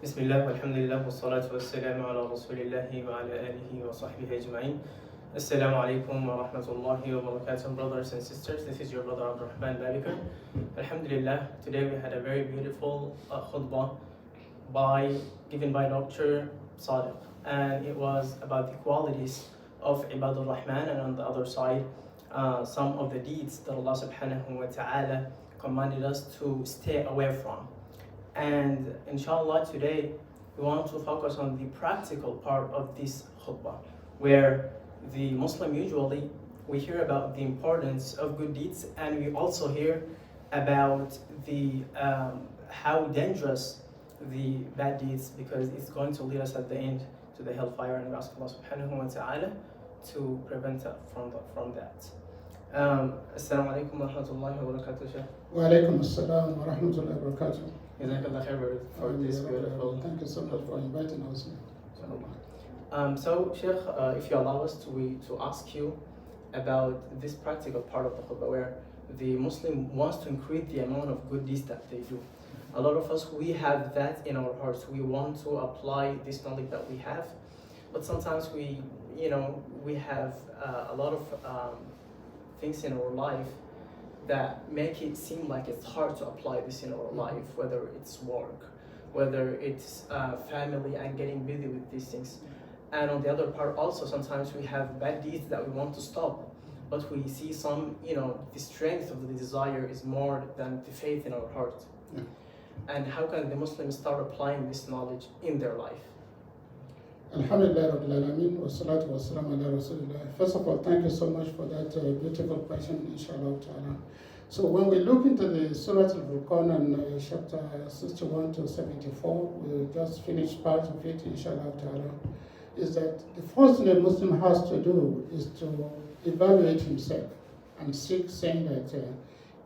Bismillah, walhamdulillah, wassalatu wassalamu ala rasulillahi wa ala alihi wa sahbihi ajma'in. Assalamu alaikum wa rahmatullahi wa barakatuh, brothers and sisters. This is your brother Abdelrahman Babiker. Alhamdulillah, today we had a very beautiful khutbah given by Dr. Sodiq, and it was about the qualities of Abdelrahman, and on the other side, some of the deeds that Allah subhanahu wa ta'ala commanded us to stay away from. And inshallah, today we want to focus on the practical part of this khutbah, where the Muslim usually we hear about the importance of good deeds, and we also hear about the how dangerous the bad deeds, because it's going to lead us at the end to the hellfire, and we ask Allah subhanahu wa ta'ala to prevent us from that. Assalamu alaikum wa rahmatullahi wa barakatuh. Wa alaikum assalam wa rahmatullahi wa barakatuh. Jazakallah khair for this beautiful. Thank you so much for inviting us. So, Sheikh, if you allow us to ask you about this practical part of the khutbah, where the Muslim wants to increase the amount of good deeds that they do. A lot of us, we have that in our hearts. We want to apply this knowledge that we have, but sometimes we have a lot of things in our life that make it seem like it's hard to apply this in our life, whether it's work, whether it's family and getting busy with these things. And on the other part also, sometimes we have bad deeds that we want to stop, but we see the strength of the desire is more than the faith in our heart. Yeah. And how can the Muslims start applying this knowledge in their life? Alhamdulillah Rabbil Alameen, wa salatu wa salam ala Rasulillah. First of all, thank you so much for that beautiful question, inshallah ta'ala. So when we look into the Surah Al-Furqan and chapter 61 to 74, we just finished part of it, inshallah ta'ala, is that the first thing a Muslim has to do is to evaluate himself and seek, saying that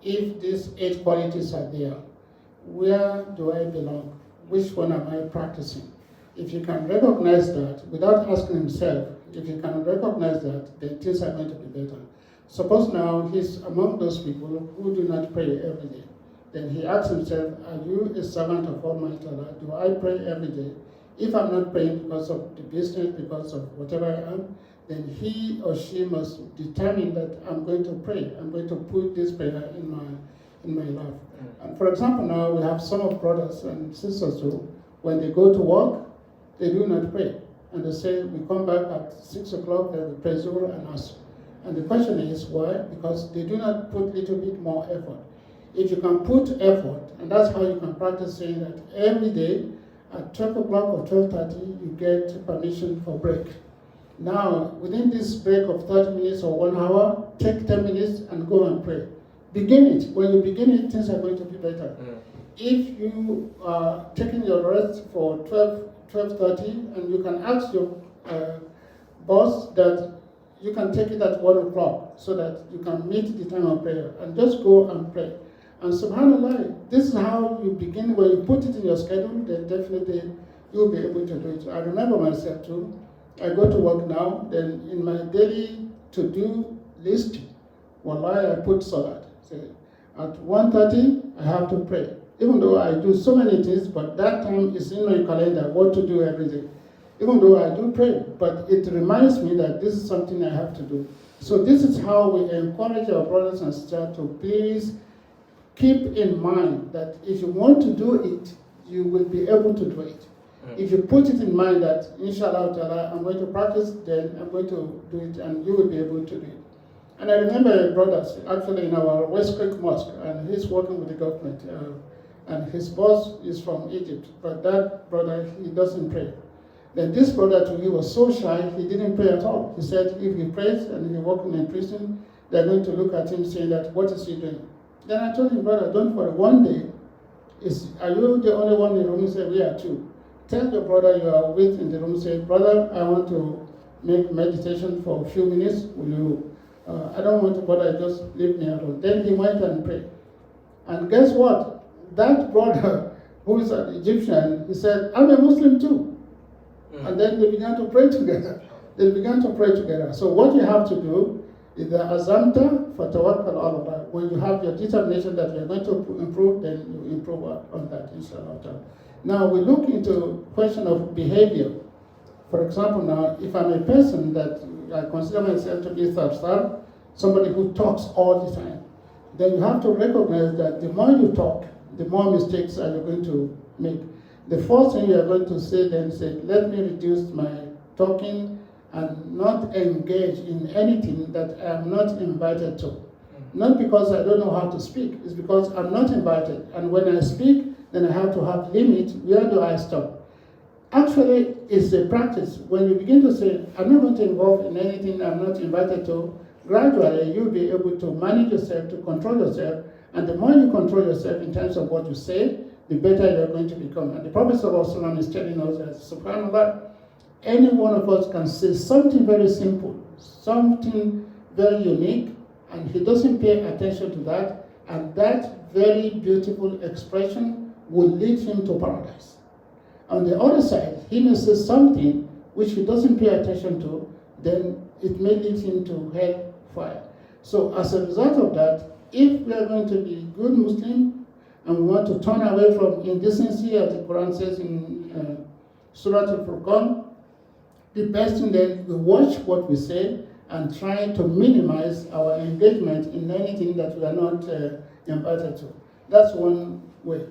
if these 8 qualities are there, where do I belong? Which one am I practicing? If you can recognize that without asking himself, if you can recognize that, then things are going to be better. Suppose now he's among those people who do not pray every day. Then he asks himself, are you a servant of Almighty Allah? Do I pray every day? If I'm not praying because of the business, because of whatever I am, then he or she must determine that I'm going to pray. I'm going to put this prayer in my life. And for example, now we have some of brothers and sisters who, when they go to work, they do not pray. And they say, we come back at 6 o'clock and we pray Zuhr and Asr. And the question is why? Because they do not put a little bit more effort. If you can put effort, and that's how you can practice saying that every day at 12 o'clock or 12:30, you get permission for break. Now, within this break of 30 minutes or 1 hour, take 10 minutes and go and pray. Begin it. When you begin it, things are going to be better. If you are taking your rest for 12:30, and you can ask your boss that you can take it at 1 o'clock so that you can meet the time of prayer, and just go and pray. And subhanAllah, this is how you begin. When you put it in your schedule, then definitely you'll be able to do it. I remember myself too. I go to work now, then in my daily to-do list, wallahi, I put salat. At 1:30, I have to pray. Even though I do so many things, but that time is in my calendar, what to do every day. Even though I do pray, but it reminds me that this is something I have to do. So this is how we encourage our brothers and sisters to please keep in mind that if you want to do it, you will be able to do it. If you put it in mind that, inshallah ta'ala, I'm going to practice, then I'm going to do it, and you will be able to do it. And I remember a brother, actually in our West Creek Mosque, and he's working with the government, and his boss is from Egypt, but that brother, he doesn't pray. Then this brother too, he was so shy, he didn't pray at all. He said if he prays and he's working in prison, they're going to look at him saying that, what is he doing? Then I told him, brother, don't worry, one day, are you the only one in the room? He said, we are 2. Tell your brother you are with in the room, say, brother, I want to make meditation for a few minutes. Will you, I don't want to bother, just leave me alone. Then he went and prayed. And guess what? That brother, who is an Egyptian, he said, I'm a Muslim too. And then they began to pray together. So what you have to do is the azamta fatawakkal ala Allah. When you have your determination that you're going to improve, then you improve on that, inshallah. Now we look into question of behavior. For example, now, if I'm a person that I consider myself to be Tharsar, somebody who talks all the time, then you have to recognize that the more you talk, the more mistakes are you going to make. The first thing you are going to say then say, let me reduce my talking and not engage in anything that I am not invited to. Not because I don't know how to speak, it's because I'm not invited. And when I speak, then I have to have limit. Where do I stop? Actually, it's a practice. When you begin to say, I'm not going to involve in anything I'm not invited to, gradually you'll be able to manage yourself, to control yourself, and the more you control yourself in terms of what you say, the better you're going to become. And the Prophet ﷺ is telling us that, subhanAllah, any one of us can say something very simple, something very unique, and he doesn't pay attention to that, and that very beautiful expression will lead him to paradise. On the other side, he may say something which he doesn't pay attention to, then it may lead him to hellfire. So as a result of that, if we are going to be good Muslim and we want to turn away from indecency, as the Quran says in Surah Al-Furqan, the best thing then we watch what we say and try to minimize our engagement in anything that we are not invited to. That's one way.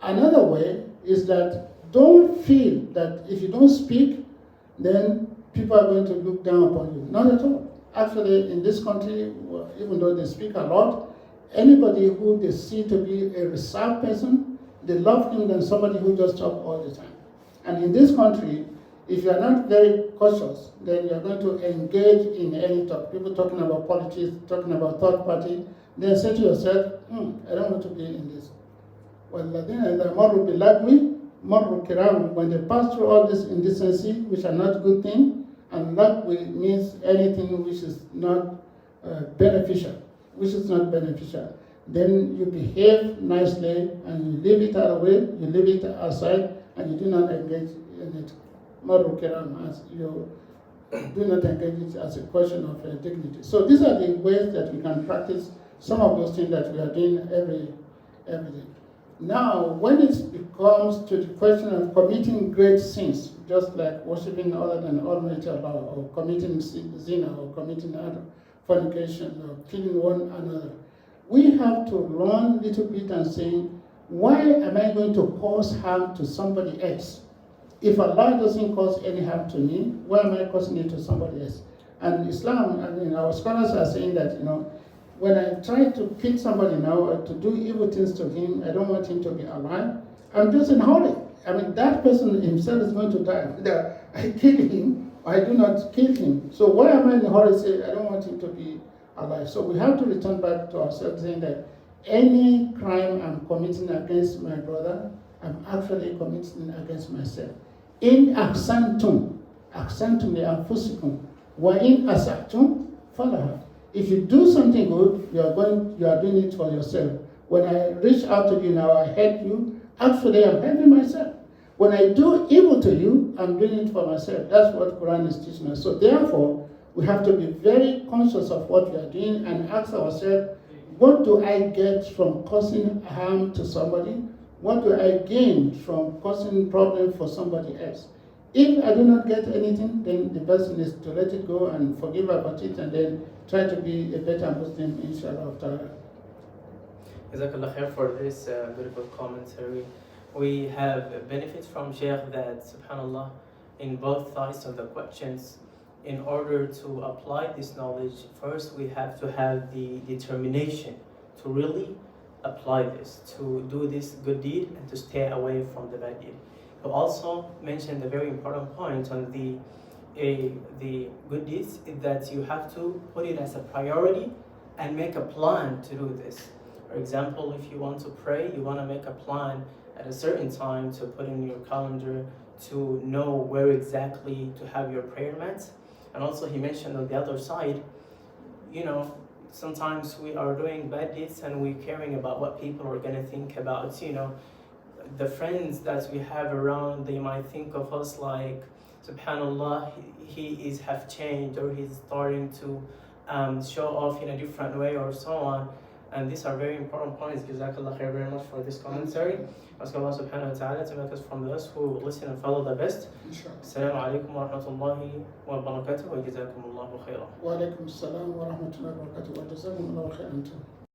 Another way is that don't feel that if you don't speak, then people are going to look down upon you. Not at all. Actually, in this country, even though they speak a lot, anybody who they see to be a reserved person, they love him than somebody who just talks all the time. And in this country, if you are not very cautious, then you are going to engage in any talk. People talking about politics, talking about third party, then say to yourself, I don't want to be in this. When they pass through all this indecency, which are not good things, and lagwi means anything which is not beneficial, then you behave nicely and you leave it away, you leave it aside, and you do not engage in it. As you do not engage it as a question of dignity. So these are the ways that we can practice some of those things that we are doing every day. Now, when it comes to the question of committing great sins, just like worshiping other than Almighty Allah, or committing zina, or committing fornication, or killing one another, we have to learn a little bit and say, why am I going to cause harm to somebody else? If Allah doesn't cause any harm to me, why am I causing it to somebody else? And Islam, our scholars are saying that, when I try to kill somebody now or to do evil things to him, I don't want him to be alive. I'm just in a hurry. That person himself is going to die. Either I kill him or I do not kill him. So why am I in a hurry say I don't want him to be alive? So we have to return back to ourselves saying that any crime I'm committing against my brother, I'm actually committing against myself. In ahsantum li anfusikum, wa in asa'tum falaha. If you do something good, you are doing it for yourself. When I reach out to you now, I help you, actually I'm helping myself. When I do evil to you, I'm doing it for myself. That's what Quran is teaching us. So therefore, we have to be very conscious of what we are doing and ask ourselves, what do I get from causing harm to somebody? What do I gain from causing problem for somebody else? If I do not get anything, then the best thing is to let it go and forgive about it and then try to be a better Muslim, inshallah ta'ala. Jazakallah khair for this beautiful commentary. We have benefit from Sheikh that, subhanAllah, in both sides of the questions, in order to apply this knowledge, first we have to have the determination to really apply this, to do this good deed and to stay away from the bad deed. You also mentioned a very important point on the good deeds, is that you have to put it as a priority and make a plan to do this. For example, if you want to pray, you want to make a plan at a certain time to put in your calendar to know where exactly to have your prayer mats. And also he mentioned on the other side, sometimes we are doing bad deeds and we're caring about what people are going to think about, the friends that we have around, they might think of us like, subhanAllah, he have changed, or he's starting to show off in a different way or so on. And these are very important points. Jazakallah khair very much for this commentary. Ask Allah subhanahu wa ta'ala to make us from those who listen and follow the best. Inshallah. Assalamu alaikum wa rahmatullahi wa barakatuh wa jazakumullahu khairan. Wa alaikum assalam wa rahmatullahi wa barakatuh wa jazakumullahu khairan too.